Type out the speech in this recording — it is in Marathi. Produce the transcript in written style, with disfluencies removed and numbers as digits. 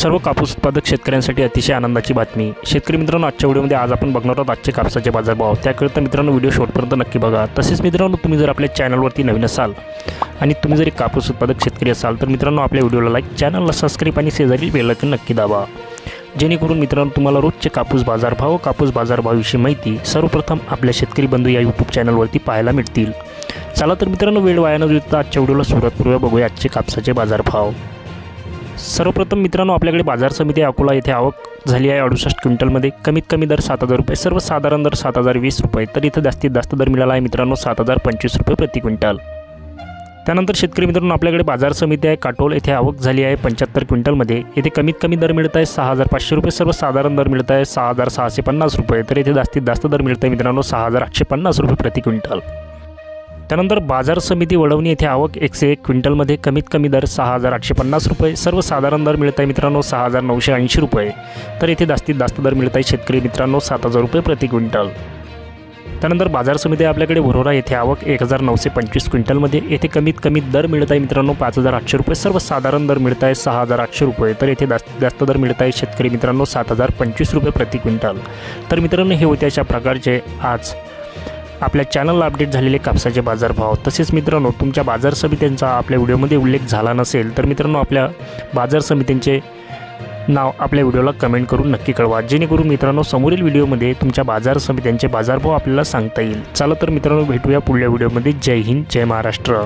सर्व कापूस उत्पादक शेतकऱ्यांसाठी अतिशय आनंदाची बातमी। शेतकरी मित्रांनो, आजच्या व्हिडिओमध्ये आज आपण बघणार आहोत आजचे कापसाचे बाजारभाव। त्याकरिता मित्रांनो व्हिडिओ शेवटपर्यंत नक्की बघा। तसेच मित्रांनो, तुम्ही जर आपल्या चॅनलवरती नवीन असाल आणि तुम्ही जर कापूस उत्पादक शेतकरी असाल तर मित्रांनो आपल्या व्हिडिओला लाईक, चॅनलला सबस्क्राईब आणि शेजारी बेल आयकॉन नक्की दाबा, जेणेकरून मित्रांनो तुम्हाला रोजचे कापूस बाजारभावाविषयी माहिती सर्वप्रथम आपल्या शेतकरी बंधू या यूट्यूब चॅनलवरती पाहायला मिळतील। चला तर मित्रांनो, वेळ वाया न घालवता आजच्या व्हिडिओला सुरुवात करूया। बघूया आजचे कापसाचे बाजारभाव। सर्वप्रथम मित्रांनो, आपल्याकडे बाजार समिती अकोला येथे आवक झाली आहे 68 क्विंटलमध्ये। कमीत कमी दर 7,000 रुपये, सर्वसाधारण दर 7,020 रुपये, तर इथं जास्तीत जास्त दर मिळाला आहे मित्रांनो 7,025 रुपये प्रति क्विंटल। त्यानंतर शेतकरी मित्रांनो, आपल्याकडे बाजार समिती आहे काटोल येथे आवक झाली आहे 75 क्विंटलमध्ये। येथे कमीत कमी दर मिळत आहे 6,500 रुपये, सर्वसाधारण दर मिळत आहे 6,650 रुपये, तर येथे जास्तीत जास्त दर मिळत आहे मित्रांनो 6,850 रुपये प्रति क्विंटल। त्यानंतर बाजार समिती वडवणी येथे आवक 101 क्विंटलमध्ये कमीत कमी दर 6,850 रुपये, सर्वसाधारण दर मिळत आहे मित्रांनो 6,980 रुपये, तर येथे जास्तीत जास्त दर मिळत आहे शेतकरी मित्रांनो 7,000 रुपये प्रति क्विंटल। त्यानंतर बाजार समिती आपल्याकडे वरोरा येथे आवक 1,925 क्विंटलमध्ये। येथे कमीत कमी दर मिळत आहे मित्रांनो 5,800 रुपये, सर्वसाधारण दर मिळत आहे 6,800 रुपये, तर येथे जास्तीत जास्त दर मिळत आहे शेतकरी मित्रांनो 7,025 रुपये प्रति क्विंटल। तर मित्रांनो, हे होते अशा प्रकारचे आज आपल्या चॅनलला अपडेट झालेले कापसाचे बाजारभाव। तसेच मित्रांनो, तुमच्या बाजार समित्यांचा आपल्या व्हिडिओमध्ये उल्लेख झाला नसेल तर मित्रांनो आपल्या बाजार समित्यांचे नाव आपल्या व्हिडिओला कमेंट करून नक्की कळवा, जेणेकरून मित्रांनो समोरील व्हिडिओमध्ये तुमच्या बाजार समित्यांचे बाजारभाव आपल्याला सांगता येईल। चला तर मित्रांनो, भेटूया पुढल्या व्हिडिओमध्ये। जय हिंद, जय महाराष्ट्र।